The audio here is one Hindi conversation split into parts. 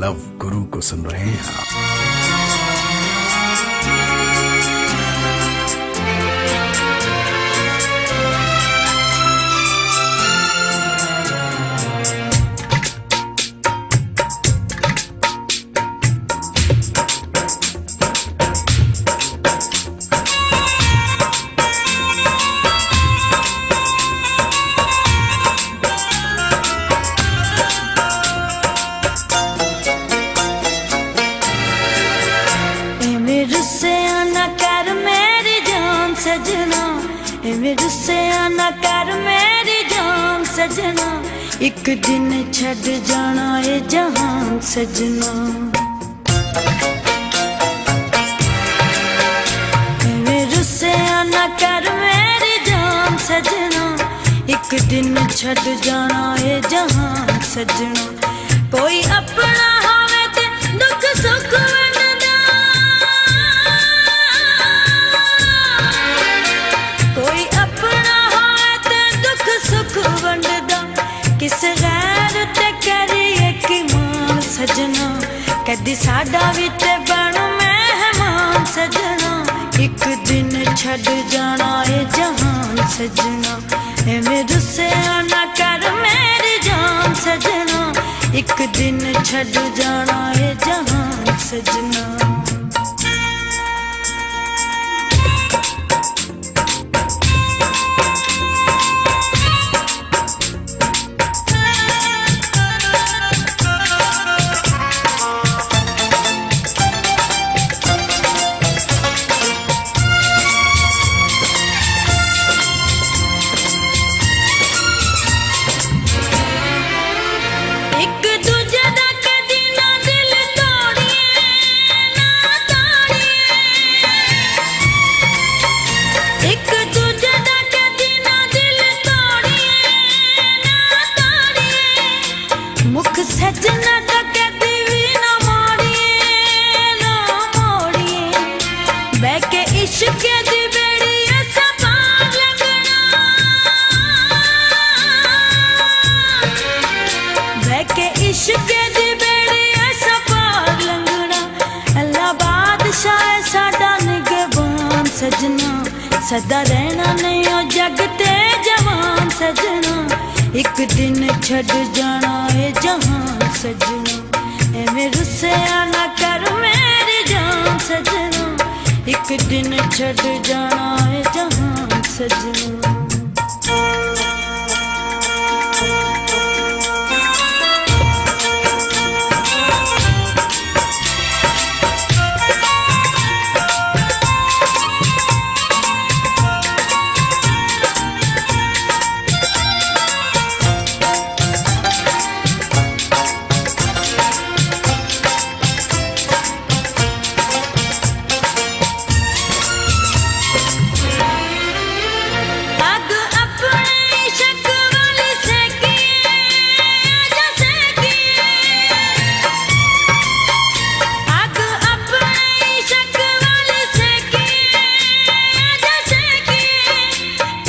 लव गुरु को सुन रहे हैं आप। रुस्से ना कर मेरी जान सजना, एक दिन छड़ जाना है जहान सजना। रुस्से ना कर मेरी जान सजना, एक दिन छड़ जाना है जहान सजना। कोई अपना होवे ते दुख सुख वंडदा, कोई अपना होवे ते दुख सुख वंडदा। किस गैर ते करिए कि मान सजना, कदी साडा भी ते बन मेहमान सजना। एक दिन छड़ जाना है जहान सजना, एवें रुस्से ना कर मेरी जान सजना, एक दिन छड़ जाना है जहान सजना। सजना तो कहती भी ना मोड़िए ना मोड़िए, बह के इश्क दी बेड़ी ऐसा पार लगना, बह के इश्क दी बेड़ी ऐसा पार लगना। अल्लाह बादशाह साडा निगहबान सजना, सदा रहना नहीं ओ जग ते जवान सजना। एक दिन छड़ जाना है जहान सजना, एवें रुस्से ना कर मेरी जान सजना, एक दिन छड़ जाना है जहान सजना।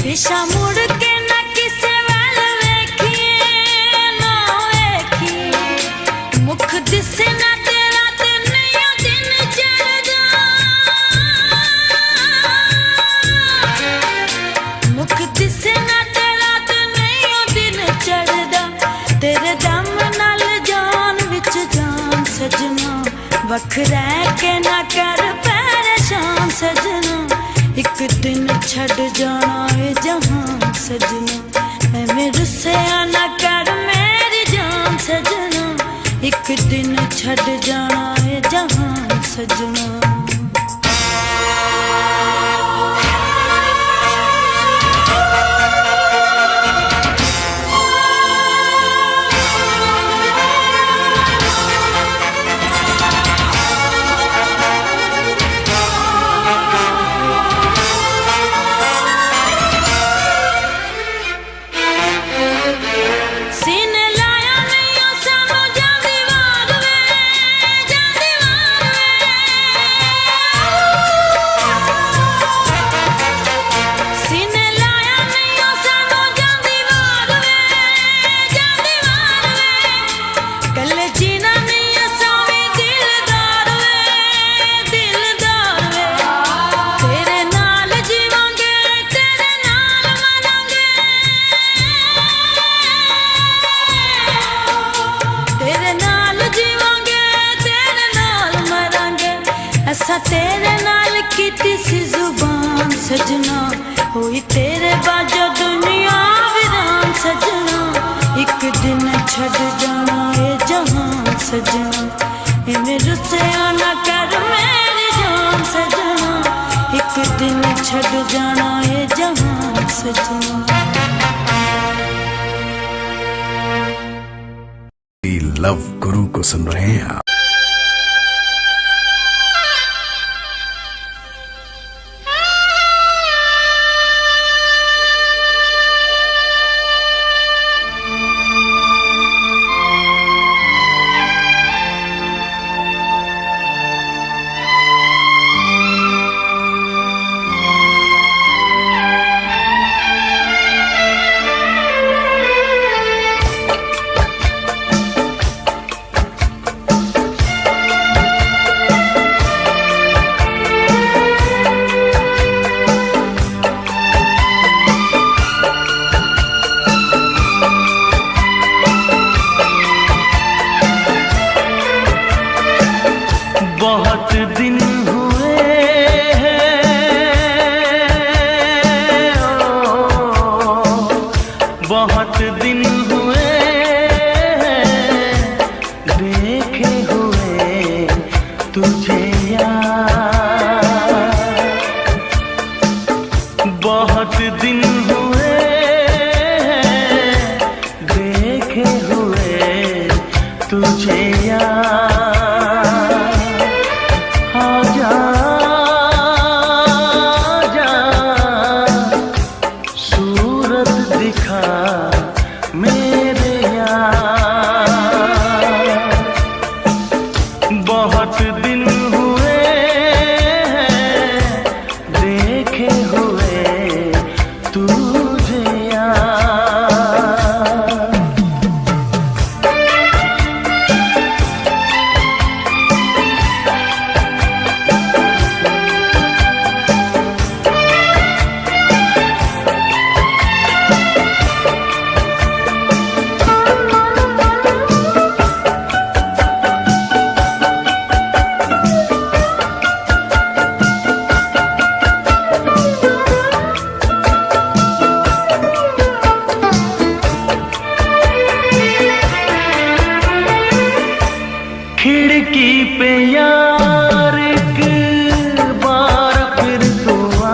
दिशा मुड़ के ना किसे वाल वेखिए ना वेखिए, मुख दिसे ना तेरा ते नया दिन चढ़दा, मुख दिसे ना तेरा ते नया दिन चढ़दा। तेरे दम नाल जान विच जान सजना, वख रह के ना कर परेशान सजना। एक दिन छड़ जाना है जहान सजना, एवें रुस्से ना कर मेरी जान सजना, एक दिन छड़ जाना है जहान सजना। असा तेरे नाल कीती सी जुबान सजना, होई तेरे बाजो दुनिया वीरान सजना। एक दिन छड़ जाना ए जहान सजना, इवें रुसिया ना कर मेरी जान सजना। एक दिन छड़ जाना ए जहान सजना। लव गुरु को सुन रहे हैं आप। बहुत दिन हुए बहुत दिन हुए देखे हुए तुझे यार। बहुत दिन हुए देखे हुए तुझे यार। बहुत दिन हुए देखे हुए तुझे खिड़की पे यार एक बार फिर तू आ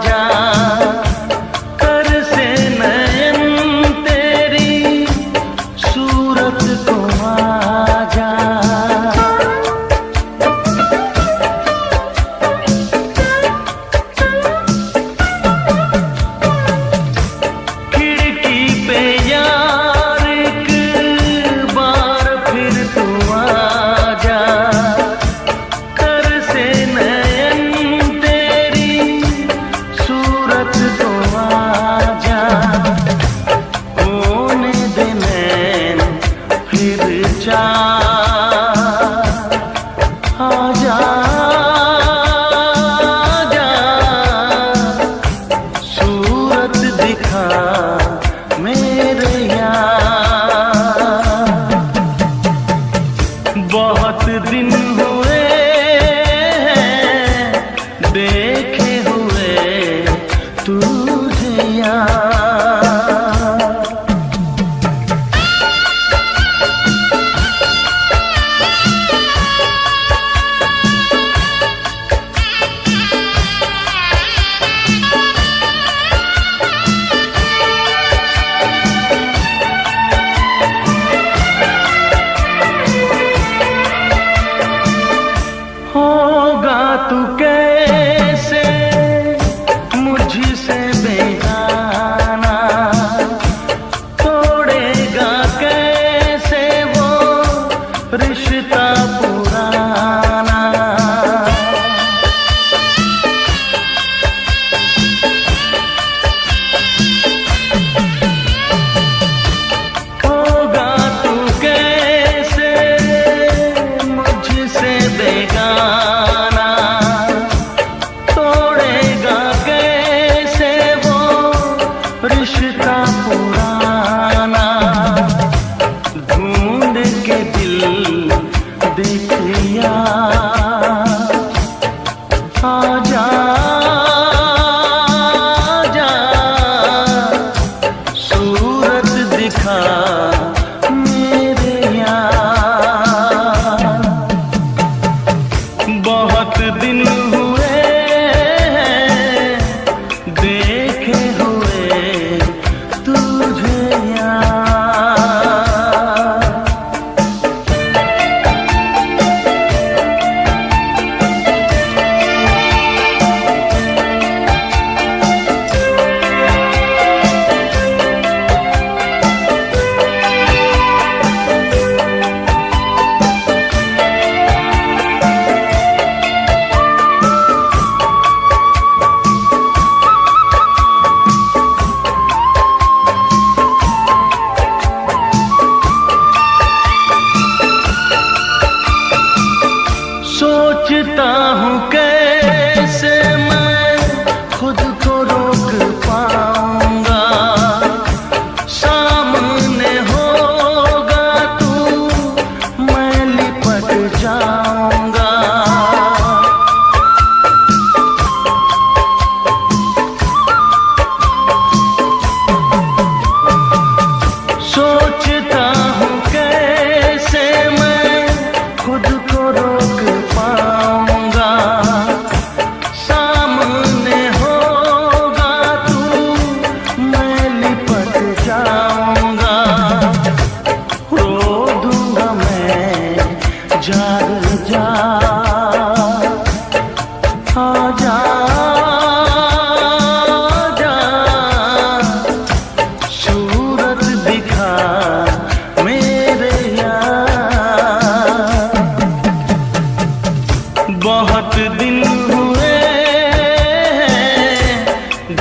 जा, कर से नयन तेरी सूरत को आ जा। खिड़की पे यार एक बार फिर तू आ जा, कर से नयन तेरी सूरत को आ जा। होने दे नैन फिर जा, आ जा जा, सूरत दिखा मेरे यार। बहुत दिन हुए देखे हुए तुझे यार। होगा तू कैसे मुझसे बेगाना, तोड़ेगा कैसे वो रिश्ता पुराना। होगा तू कैसे मुझसे बेगाना, तोड़ेगा कैसे वो रिश्ता पुराना। ढूंढ के दिल देखिया सोचता हूँ कैसे मैं खुद को रोक पाऊंगा, सामने होगा तू मैं लिपट जाऊंगा। सोचता हूँ कैसे मैं खुद को रोक पाऊंगा, सामने होगा तू मैं लिपट जाऊंगा। रो दूंगा मैं जाग जा, आजा जा, सूरत दिखा मेरे यार। बहुत दिन हुए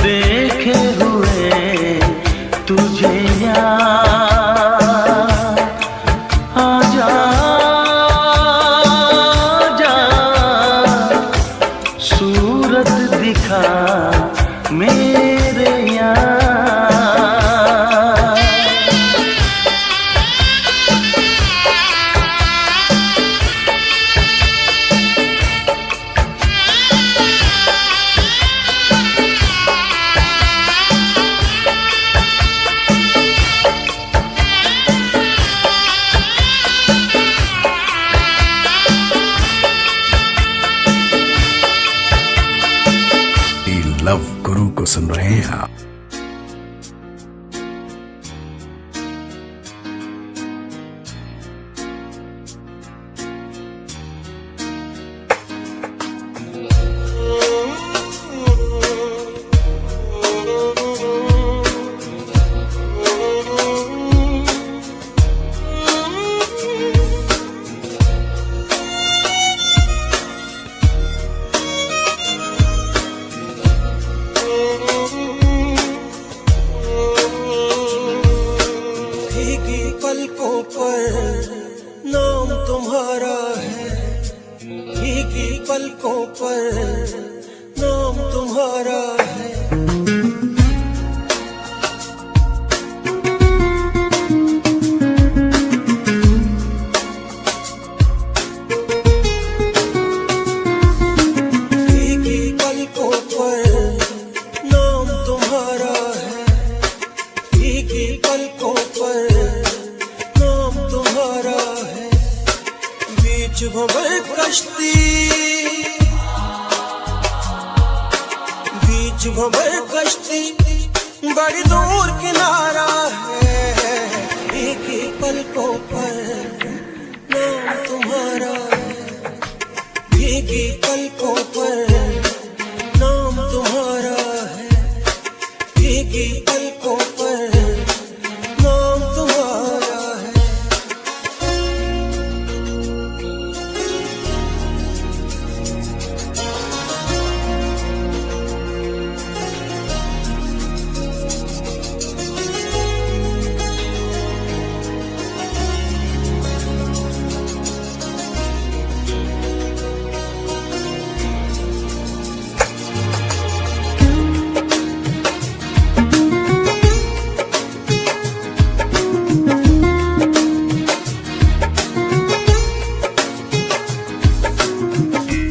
देखे हुए तुझे यार, आजा जा, सूरत दिखा मेरे यार। लव गुरु को सुन रहे हैं आप। भीगी पलकों पर नाम तुम्हारा है, भीगी पलकों पर नाम तुम्हारा है। भीगी पलकों पर नाम तुम्हारा है, भीगी पलकों पर नाम तुम्हारा है। बीच भंवर कश्ती, बीच भंवर कश्ती बड़ी दूर किनारा है। भीगी पलकों पर नाम तुम्हारा है, भीगी पलकों पर नाम तुम्हारा है, भीगी पलकों पर नाम तुम्हारा है।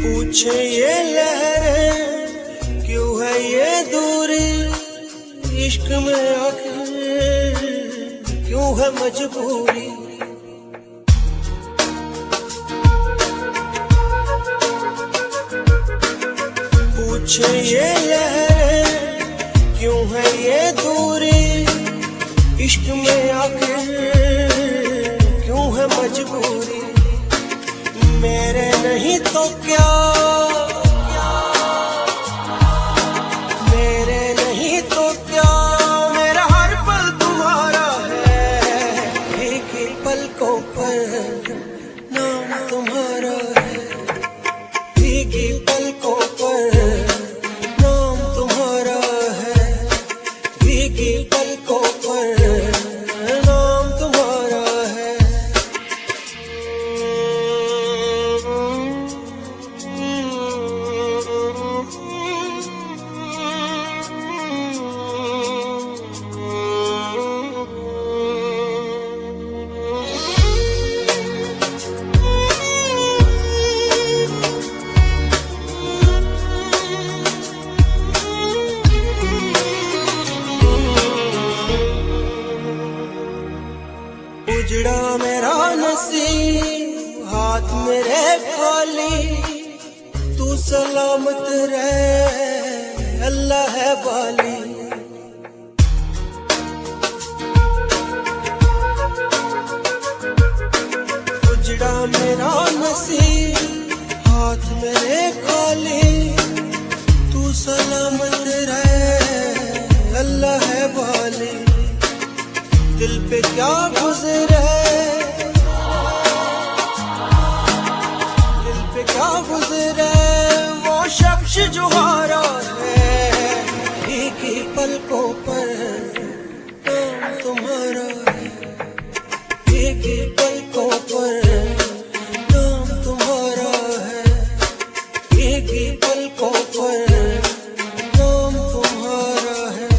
पूछे ये लहरें क्यों है ये दूरी, इश्क में आखिर क्यों है मजबूरी। पूछे ये लहरें क्यों है ये दूरी, इश्क में आखिर क्यों है मजबूरी। मेरे नहीं तो क्या, मेरे नहीं तो क्या, मेरा हर पल तुम्हारा है। भीगी पलकों पर नाम तुम्हारा है, भीगी पलकों पर नाम तुम्हारा है, भीगी पलकों पर नाम तुम्हारा है। हाथ मेरे खाली तू सलामत रहे अल्लाह है वाली। उजड़ा मेरा नसीब हाथ मेरे खाली तू सलामत रहे अल्लाह है वाली। दिल पे क्या गुजरे क्या गुजरे वो शख्स जो हारा है एक ही पलकों पर नाम तुम्हारा है। एक ही पलकों पर नाम तुम्हारा है। एक ही पलकों पर नाम तुम्हारा है।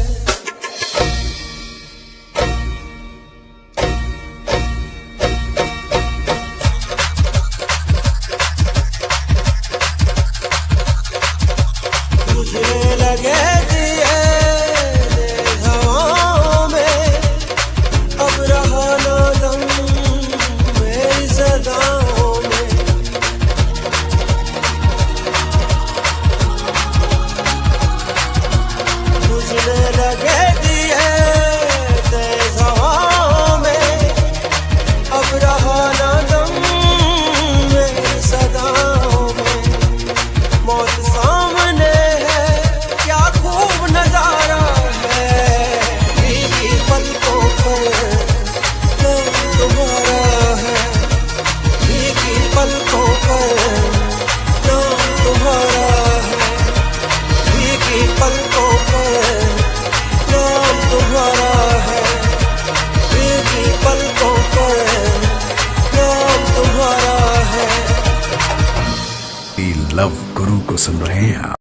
लव गुरु को सुन रहे हैं आप।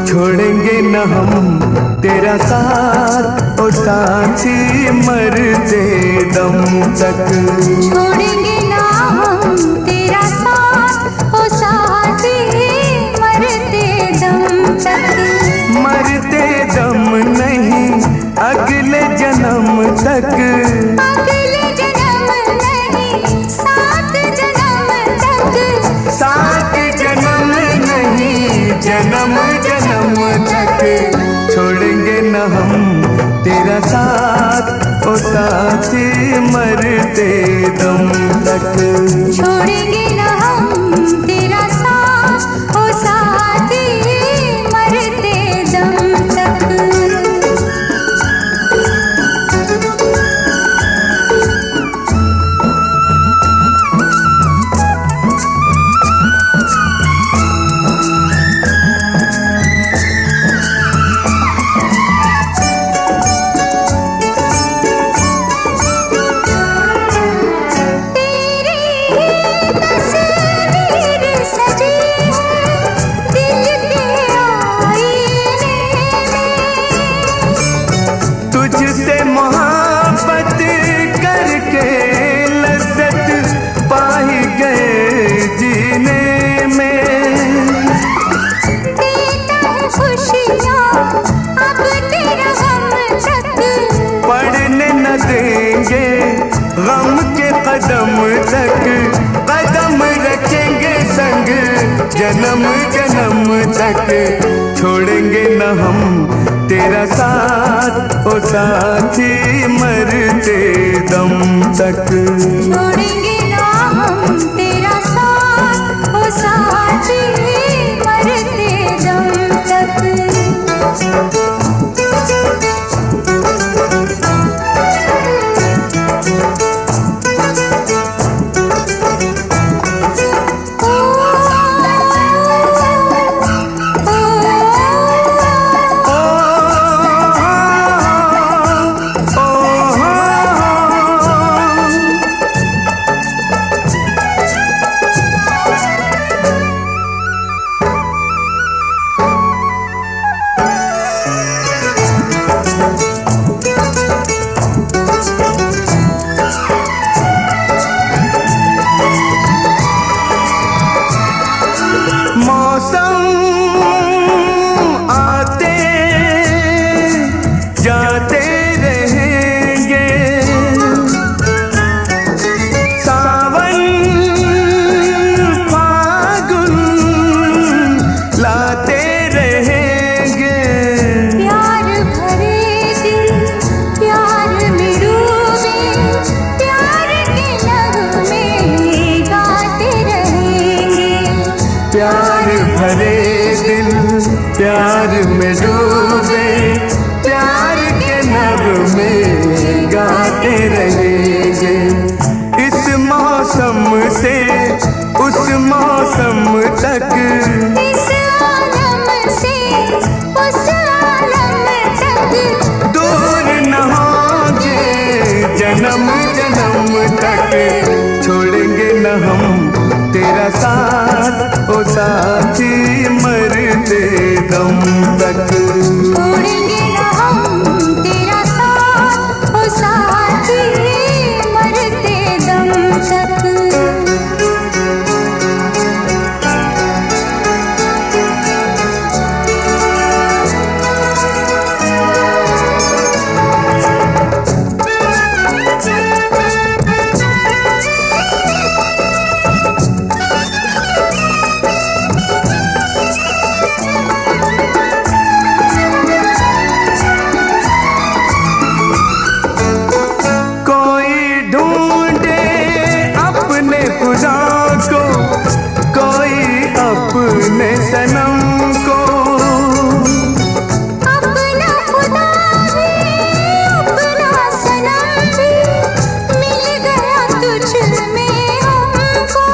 छोड़ेंगे न हम तेरा साथ ओ साथी मरते दम तक। छोड़ेंगे ना हम तेरा साथ ओ साथी मरते दम तक। मरते दम नहीं अगले जन्म तक। अगले जन्म नहीं सात जन्म तक। सात जन्म नहीं जन्म जन्म तक। छोड़ेंगे न हम तेरा साथ ओ साथी मरते दम तक। छोड़ेंगे ना हम तेरा साथ ओ साथी मरते दम तक। तुझसे मोहब्बत करके लज्जत पाई गए जीने में। देता है खुशियाँ अब तेरा गम तक। पढ़ने न देंगे गम के कदम तक। कदम रखेंगे संग जन्म जन्म तक। छोड़ेंगे न हम तेरा साथ ओ साथी मरते दम तक। छोड़ेंगे ना हम तेरा साथ ओ साथी मरते दम तक। दिल प्यार में डूबे, प्यार के नभ में गाते रहेंगे। इस मौसम से उस मौसम तक, इस आलम से उस आलम तक, दूर न होंगे जन्म जन्म तक। छोड़ेंगे न हम तेरा साथ ओ साथी, मरते दम तक। छोड़ेंगे न हम तेरा साथ ओ साथी, मरते दम तक। अपने सनम को, अपना खुदा भी अपना सनम भी, मिल गया तुझ में हमको।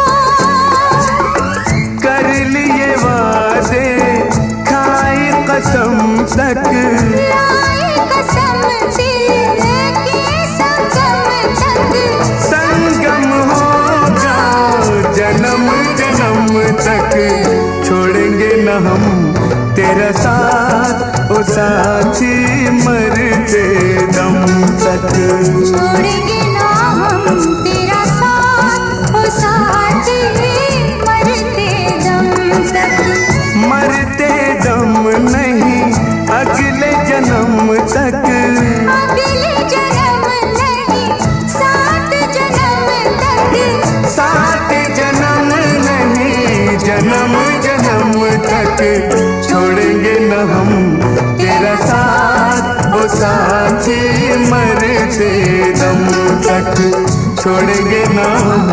कर लिए वादे खाई कसम तक, लाए कसम दिल के संगम तक। संगम होगा जन्म जन्म तक। छोड़ेंगे न हम तेरा साथ ओ साथी, मरते दम तक। छोड़ेंगे ना हम तेरा साथ ओ साथी, मरते दम तक। मरते दम नहीं अगले जन्म तक, अगले जन्म नहीं सात जन्म तक। सात जन्म नहीं जन्म जन्म तक। छोड़ेंगे न हम तेरा साथ ओ साथी, मरते दम तक। छोड़ेंगे न हम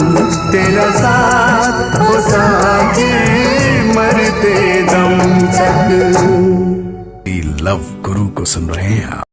तेरा साथ ओ साथी, मरते दम तक। लव गुरु को सुन रहे हैं आप।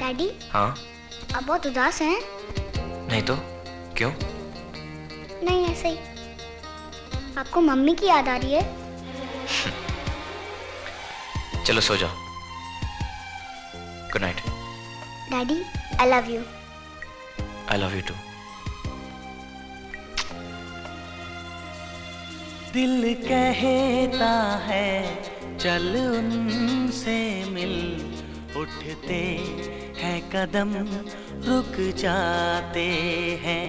डैडी, हाँ? आप बहुत उदास हैं? नहीं तो क्यों? नहीं, ऐसे ही। आपको मम्मी की याद आ रही है? चलो सो जाओ। Good night. Daddy, I love you. I love you too. दिल कहता है चल उनसे मिल, उठते हैं कदम रुक जाते हैं।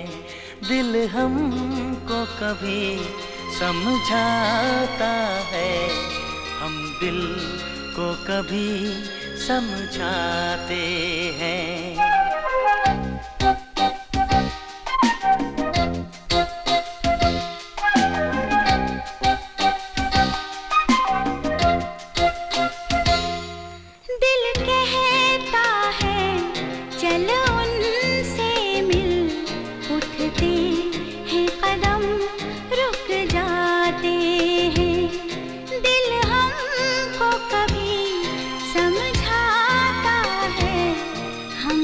दिल हमको कभी समझाता है, हम दिल को कभी समझाते हैं। हम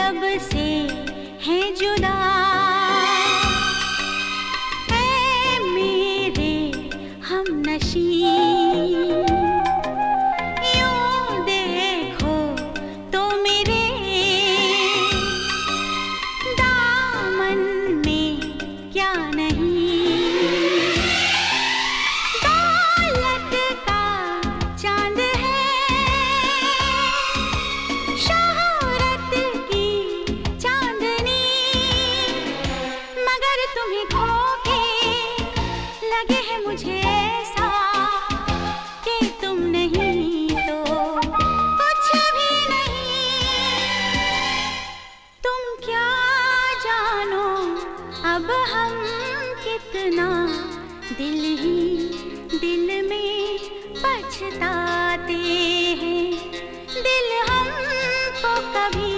लब से हैं जुदा, ऐ मेरे हमनशी, यूं देखो तो मेरे दामन में क्या नहीं, दौलत का चांद है, शोहरत की चांदनी, मगर तुम्हें धोखे लगे हैं मुझे ऐसा कि तुम नहीं तो कुछ भी नहीं। तुम क्या जानो अब हम कितना दिल ही दिल में पछताते हैं, दिल हमको कभी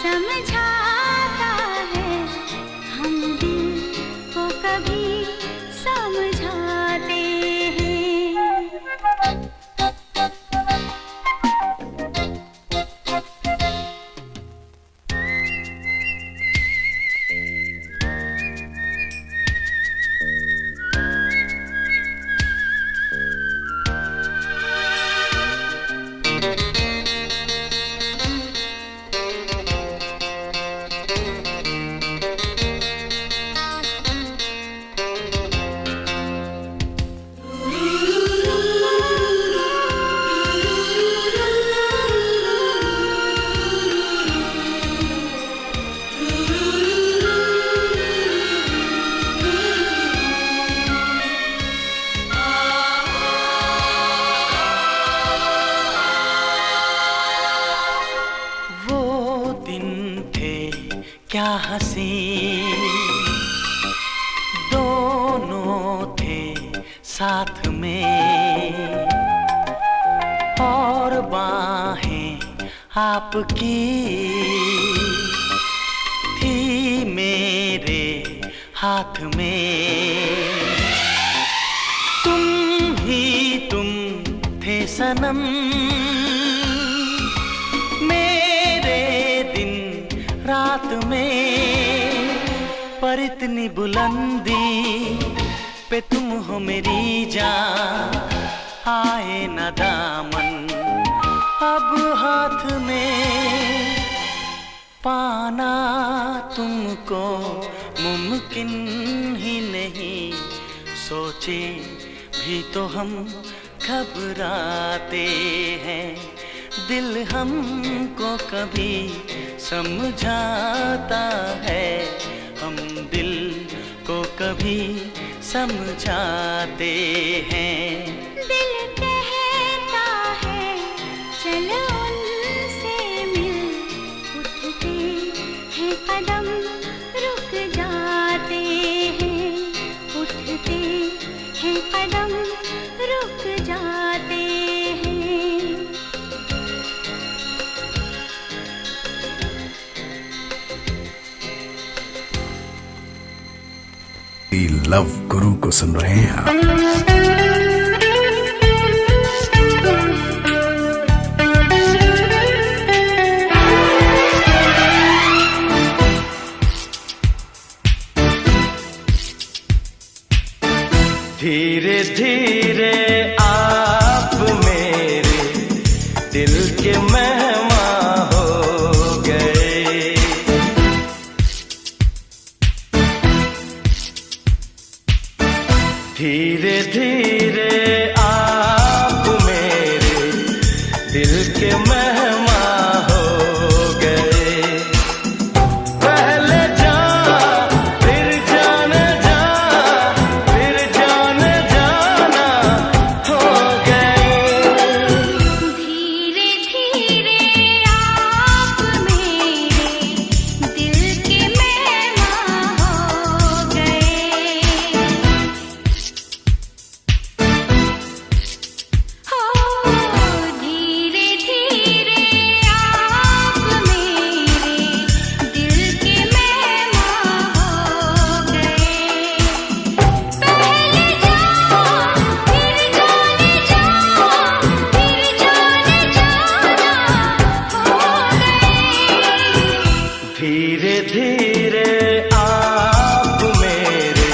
समझाता है, हम दिल को कभी समझाते हैं। वो दिन थे क्या हंसी, दोनों थे साथ में, और बाहें आपकी थी मेरे हाथ में, तुम ही तुम थे सनम, मेरे दिन रात में, पर इतनी बुलंदी पे तुम हो मेरी जान, आए न दामन अब हाथ में, पाना तुमको मुमकिन ही नहीं, सोचे भी तो हम घबराते हैं, दिल हमको कभी समझाता है, हम दिल को कभी समझाते हैं। दिल कहता है चल उनसे मिल, उठते हैं कदम रुक जाते हैं, उठते हैं कदम रुक जाते हैं। लव गुरु को सुन रहे हैं आप। धीरे धीरे आप मेरे दिल के मेहमान हो गए, धीरे धीरे आप मेरे दिल के मेहमान हो गए, पहले जान फिर जान जान, फिर जान जान धीरे धीरे आप मेरे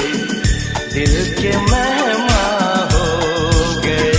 दिल के मेहमान हो गए।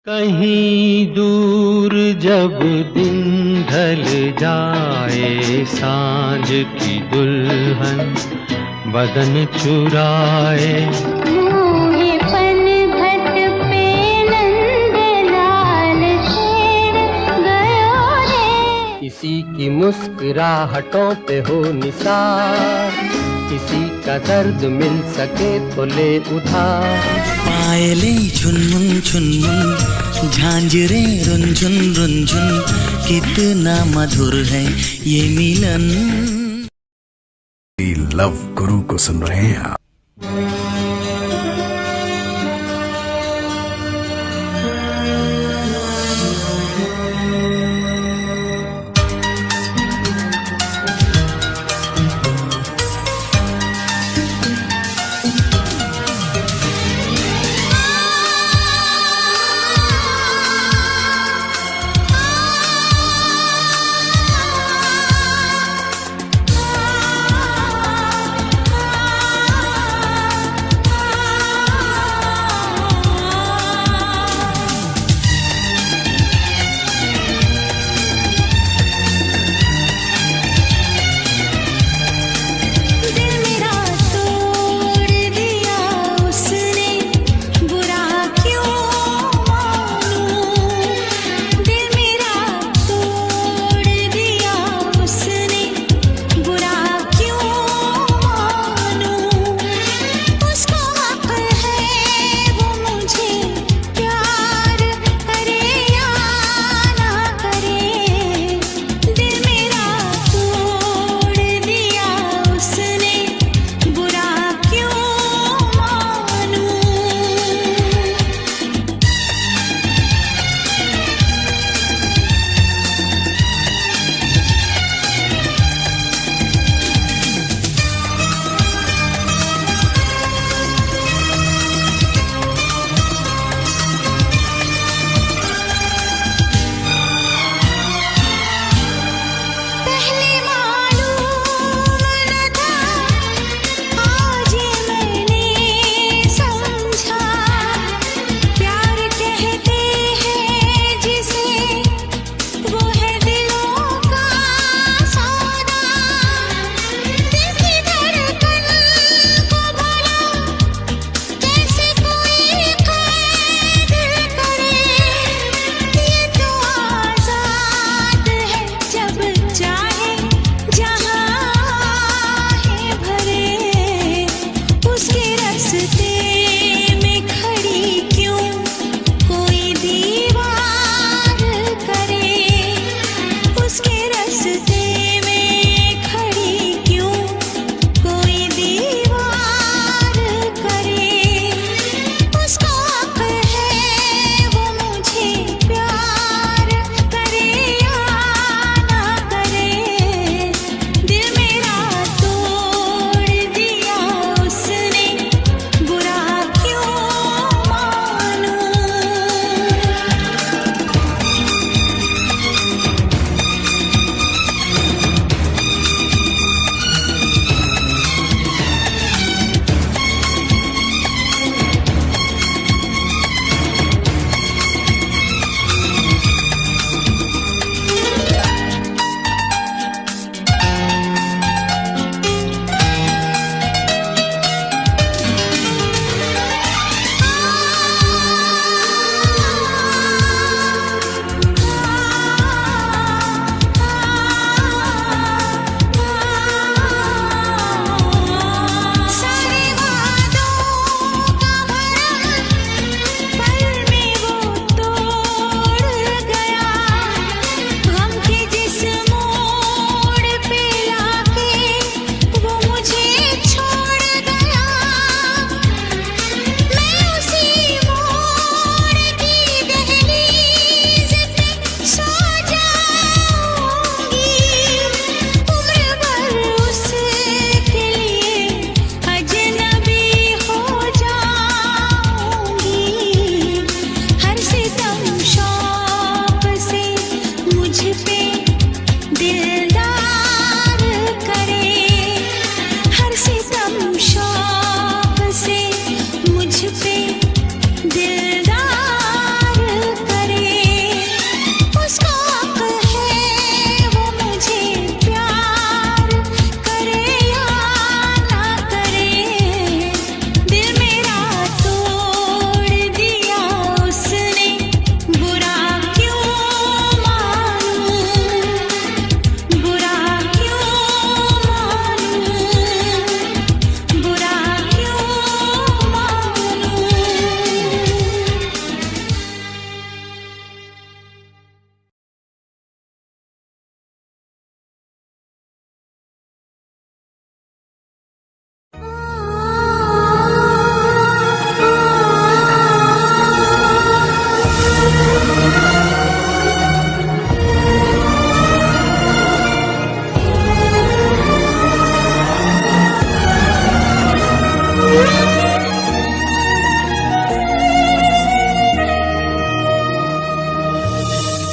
कहीं दूर जब दिन ढल जाए, सांझ की दुल्हन बदन चुराए। मुँह पनघट पे नंदलाल शेर गयो रे। किसी की मुस्कुराहटों पे हो निसार, किसी का दर्द मिल सके तो ले उधार। पायले झुनमुन झुनमुन, झांझरे रुनझुन रुनझुन, कितना मधुर है ये मिलन। लव गुरु को सुन रहे हैं आप।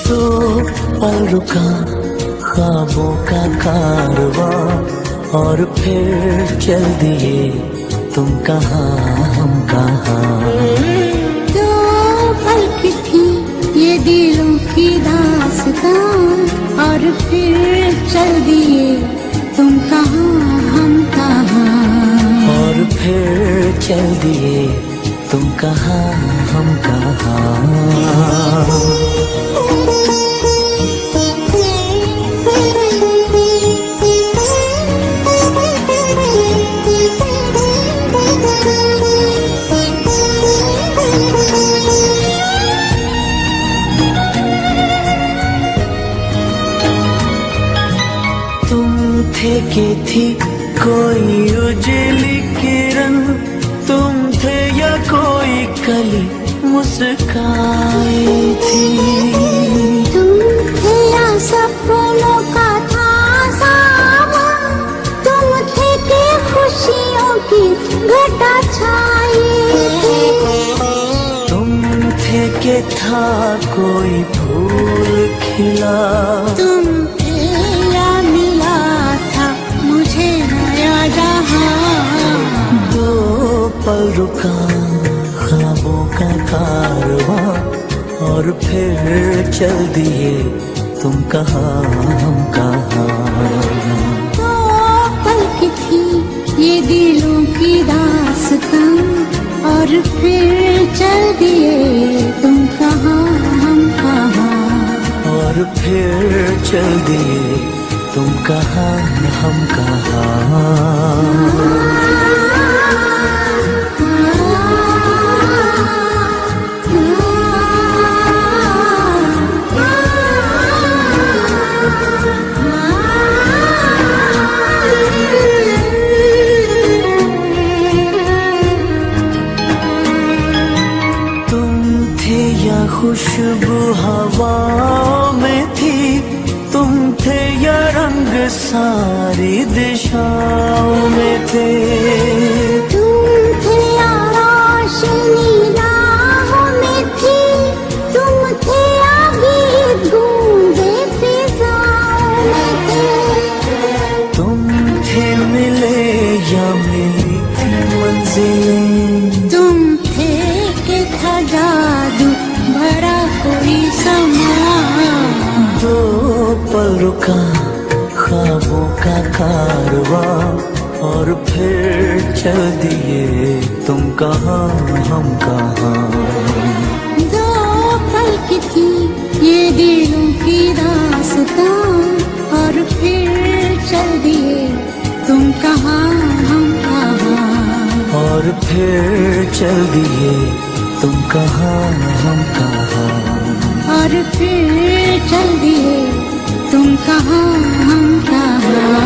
तो पल रुका ख्वाबों का कारवां और फिर चल दिए तुम कहाँ हम कहाँ। दो पल की थी ये दिलों की दास्तां और फिर चल दिए तुम कहाँ हम कहाँ। और फिर चल दिए तुम कहाँ हम कहाँ। के थी कोई उजली किरण, तुम थे या कोई कली मुस्काई थी। तुम थे या सपनों का था सावन, तुम थे कि खुशियों की घटा छाई थी। तुम थे कि था कोई फूल खिला, तुम थे या मिला था मुझे नया जहां। दो पल रुका ख्वाबों का कारवां और फिर चल दिए तुम कहाँ हम कहाँ। दो पल की थी ये दिलों की दास्तां और फिर चल दिए तुम कहाँ हम कहाँ। और फिर चल दिए तुम कहाँ हम कहाँ। खुशबू हवाओं में थी, तुम थे या रंग सारी दिशाओं में थे। तुम थे या रोशनी राहों में थी, तुम थे या गीत गूंजे फिजाओं में थे। तुम थे मिले या मिली थी मंजिलें, तुम थे कि था जादू भरा कोई समा। दो पल रुका ख्वाबों का कारवां और फिर चल दिए तुम कहाँ हम कहाँ। दो पल की थी ये दिलों की दास्तां और फिर चल दिए तुम कहाँ हम कहाँ। और फिर चल दिए तुम कहाँ हम कहाँ। और फिर चल दिए तुम कहाँ हम कहाँ।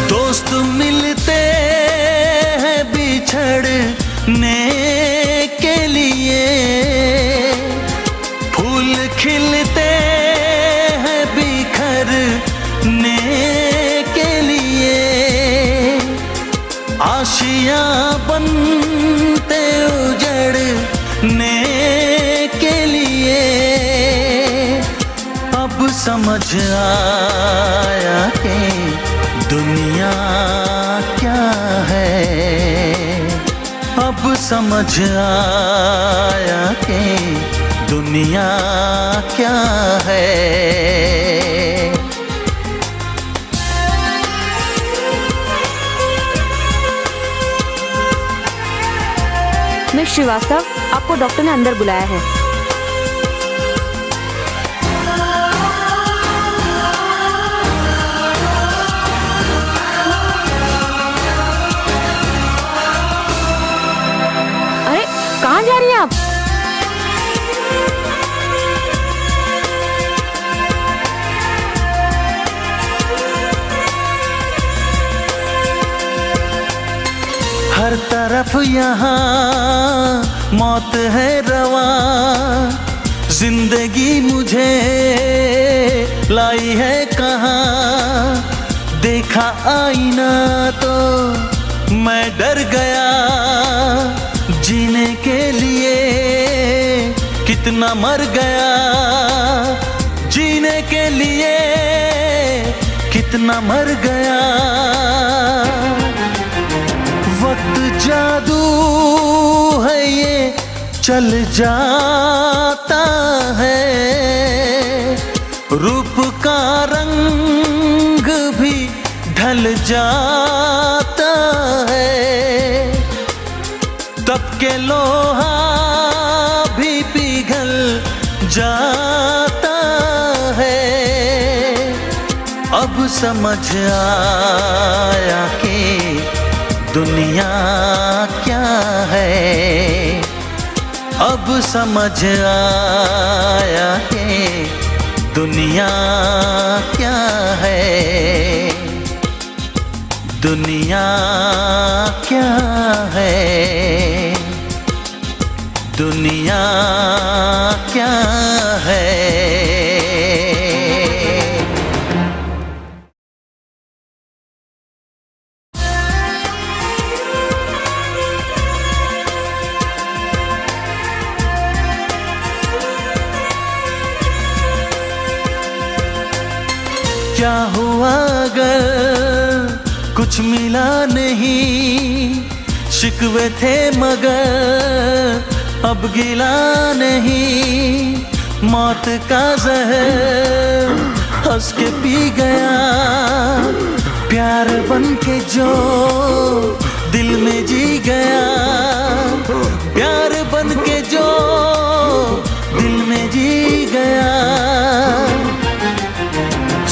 दोस्त मिलते हैं बिछड़ने के लिए, फूल खिलते हैं बिखरने के लिए, आशियां बनते उजड़ने के लिए। अब समझ आया कि दुनिया क्या समझ आया कि दुनिया क्या है। मिस श्रीवास्तव, आपको डॉक्टर ने अंदर बुलाया है। अरे कहाँ जा रही हैं आप? हर तरफ यहाँ मौत है रवा, जिंदगी मुझे लाई है कहाँ। देखा आईना तो मैं डर गया, जीने के लिए कितना मर गया, जीने के लिए कितना मर गया। वक्त जादू है ये चल जाता है, रूप का रंग भी ढल जाता है। तब के लोहा भी पिघल जाता है। अब समझ आया कि दुनिया क्या है। अब समझ आया कि दुनिया क्या है। दुनिया क्या है। दुनिया क्या है। क्या हुआ अगर कुछ मिला नहीं, शिकवे थे मगर अब गिला नहीं। मौत का जहर हंस के पी गया, प्यार बन के जो दिल में जी गया, प्यार बन के जो दिल में जी गया।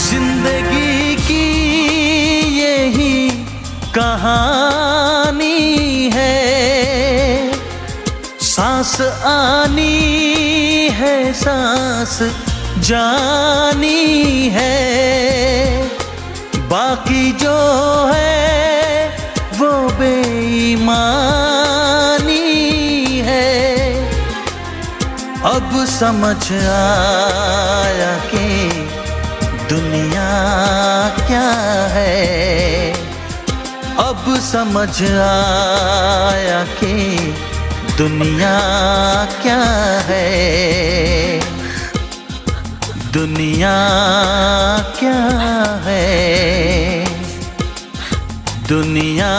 जिंदगी की यही कहानी है, सांस आनी है सांस जानी है। बाकी जो है वो बेईमानी है। अब समझ आया कि दुनिया क्या है। अब समझ आया कि दुनिया क्या है। दुनिया क्या है। दुनिया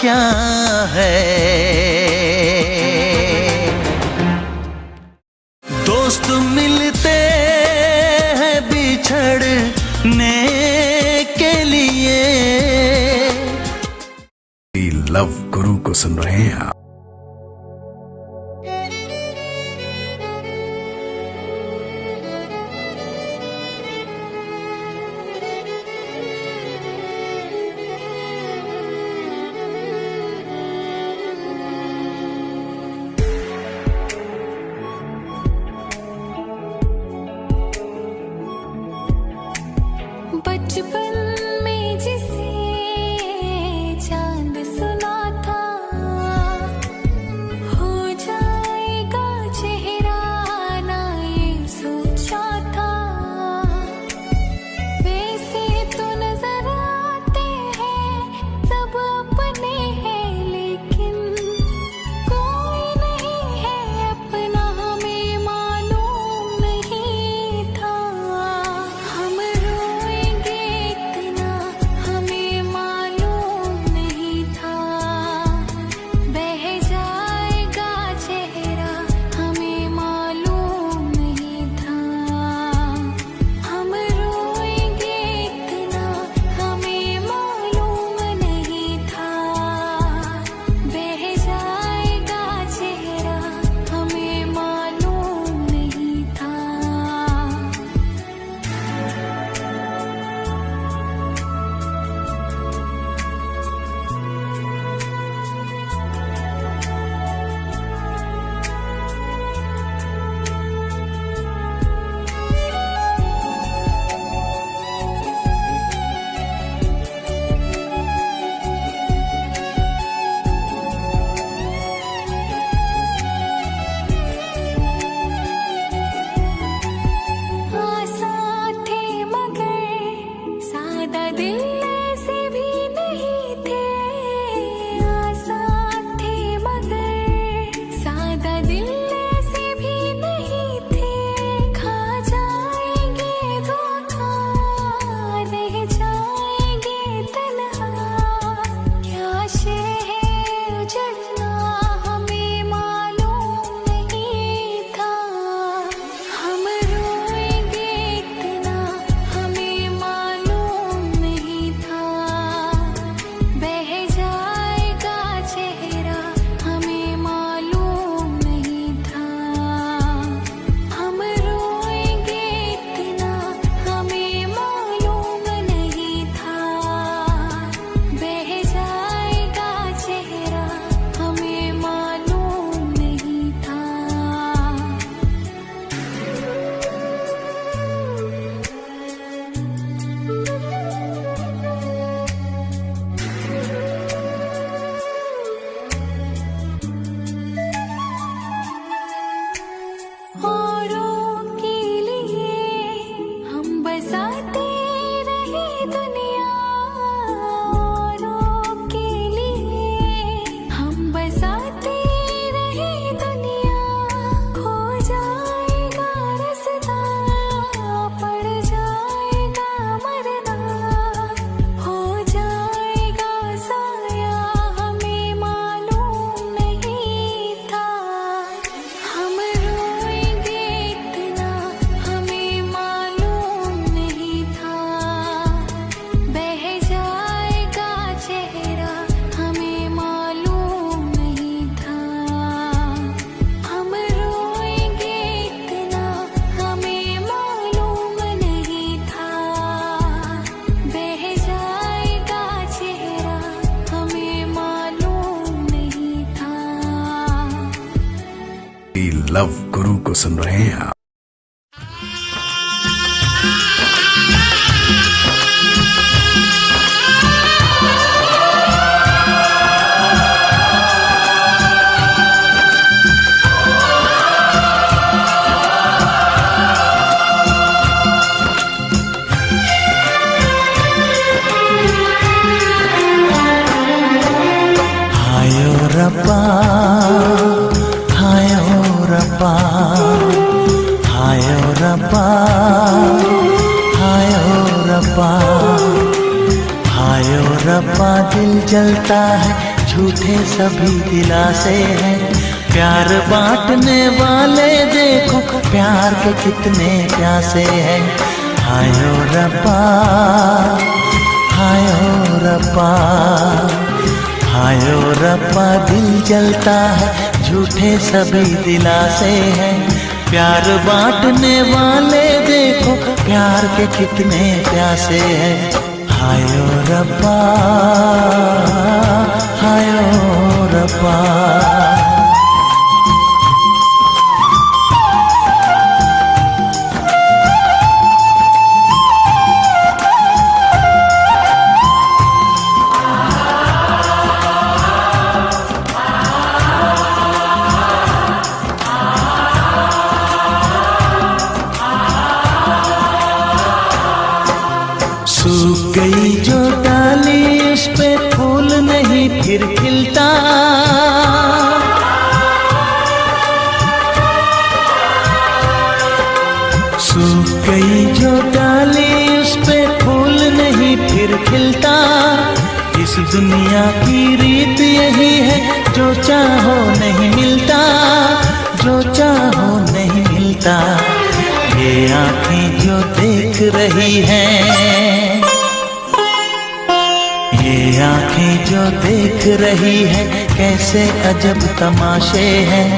क्या है। दोस्त मिलते हैं बिछड़ने के लिए। लव गुरु को सुन रहे हैं आप। बचपन में जिसे चांद सुना था, लव गुरु को सुन रहे हैं आप। रब्बा हाय ओ रब्बा, हाय ओ रब्बा, हाय ओ रब्बा, हाय ओ रब्बा। दिल जलता है झूठे सभी दिलासे हैं, प्यार बांटने वाले देखो प्यार के कितने प्यासे हैं। हाय ओ रब्बा, हाय ओ रब्बा, हाय ओ रब्बा। दिल जलता है झूठे सभी दिलासे हैं, प्यार बांटने वाले देखो प्यार के कितने प्यासे हैं। हाय ओ रब्बा, हाय ओ रब्बा। सूख गई जो डाली उस पे फूल नहीं फिर खिलता, सूख गई जो डाली उस पे फूल नहीं फिर खिलता। इस दुनिया की रीत यही है, जो चाहो नहीं मिलता, जो चाहो नहीं मिलता। ये आँखें जो देख रही हैं, ये आँखें जो देख रही है कैसे अजब तमाशे हैं।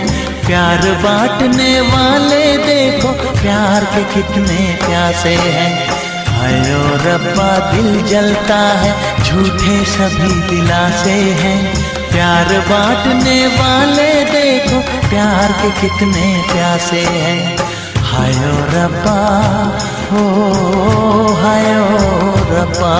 प्यार बांटने वाले देखो प्यार के कितने प्यासे हैं। हाय ओ रब्बा दिल जलता है झूठे सभी दिलासे हैं, प्यार बांटने वाले देखो प्यार के कितने प्यासे हैं। हाय ओ रब्बा, हो हाय ओ रब्बा।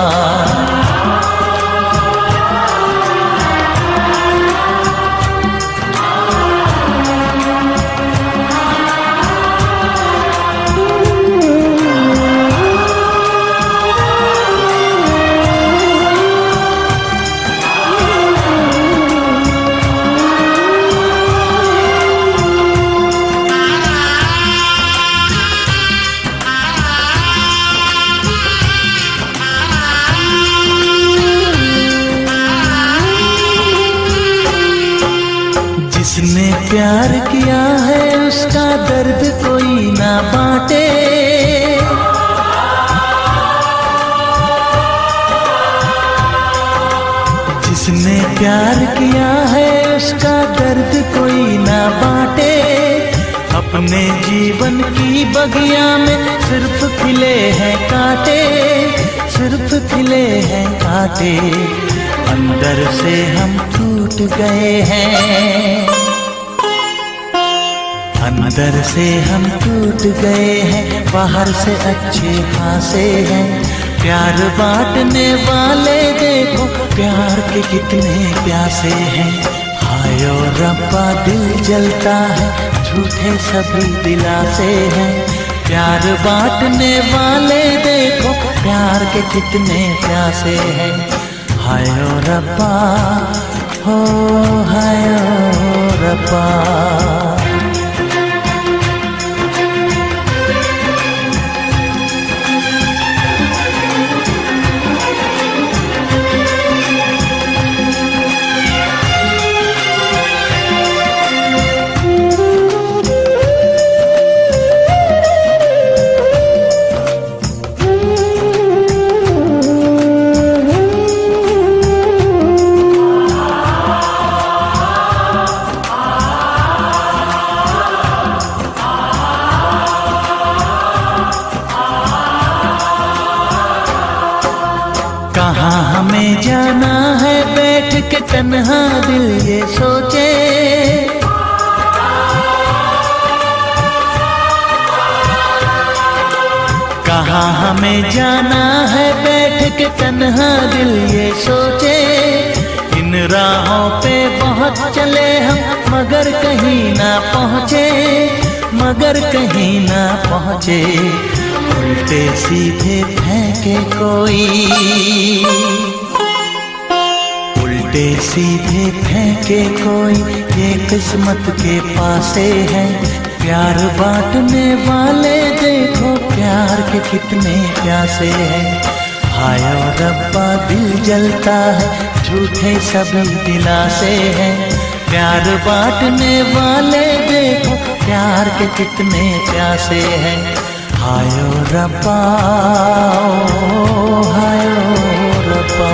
जिसने प्यार किया है उसका दर्द कोई ना बांटे, जिसने प्यार किया है उसका दर्द कोई ना बांटे। अपने जीवन की बगिया में सिर्फ खिले हैं कांटे, सिर्फ खिले हैं कांटे। अंदर से हम टूट गए हैं, अंदर से हम टूट गए हैं, बाहर से अच्छे खासे हैं। प्यार बांटने वाले देखो प्यार के कितने प्यासे हैं। हाय ओ रब्बा दिल जलता है झूठे सभी दिलासे हैं, प्यार बांटने वाले देखो प्यार के कितने प्यासे हैं। हाय ओ रब्बा, हो हाय ओ रब्बा। कहाँ हमें जाना है बैठ के तन्हा दिल ये सोचे, हमें जाना है बैठ के तन्हा दिल ये सोचे, इन राहों पे बहुत चले हम मगर कहीं ना पहुँचे, मगर कहीं ना पहुँचे। उल्टे सीधे फेंके कोई, उल्टे सीधे फेंके कोई, ये किस्मत के पासे है। प्यार बांटने वाले देखो प्यार के कितने प्यासे हैं। हाय ओ रब्बा दिल जलता है, झूठे सभी दिलासे हैं। प्यार बांटने वाले देखो प्यार के कितने प्यासे हैं। हाय ओ रब्बा, हाय ओ रब्बा।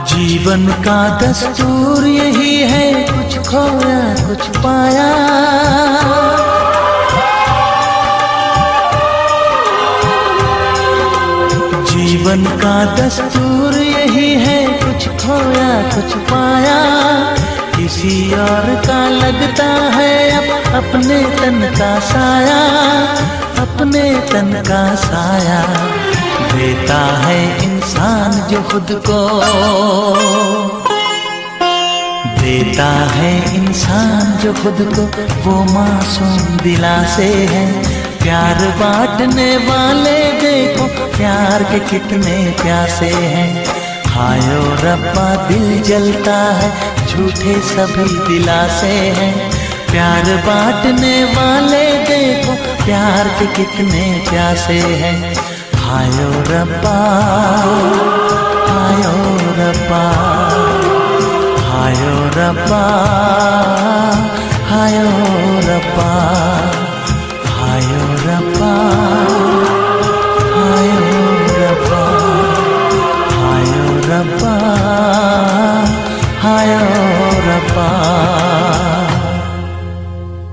जीवन का दस्तूर यही है, कुछ खोया कुछ पाया। जीवन का दस्तूर यही है, कुछ खोया कुछ पाया। किसी और का लगता है अब अपने तन का साया, अपने तन का साया। देता है इंसान जो खुद को, देता है इंसान जो खुद को, वो मासूम दिलासे है। प्यार बांटने वाले देखो प्यार के कितने प्यासे हैं। हाय ओ रब्बा दिल जलता है, झूठे सभी दिलासे हैं। प्यार बांटने वाले देखो प्यार के कितने प्यासे हैं। हाय ओ रब्बा, हाय ओ रब्बा, हाय ओ रब्बा, हाय ओ रब्बा।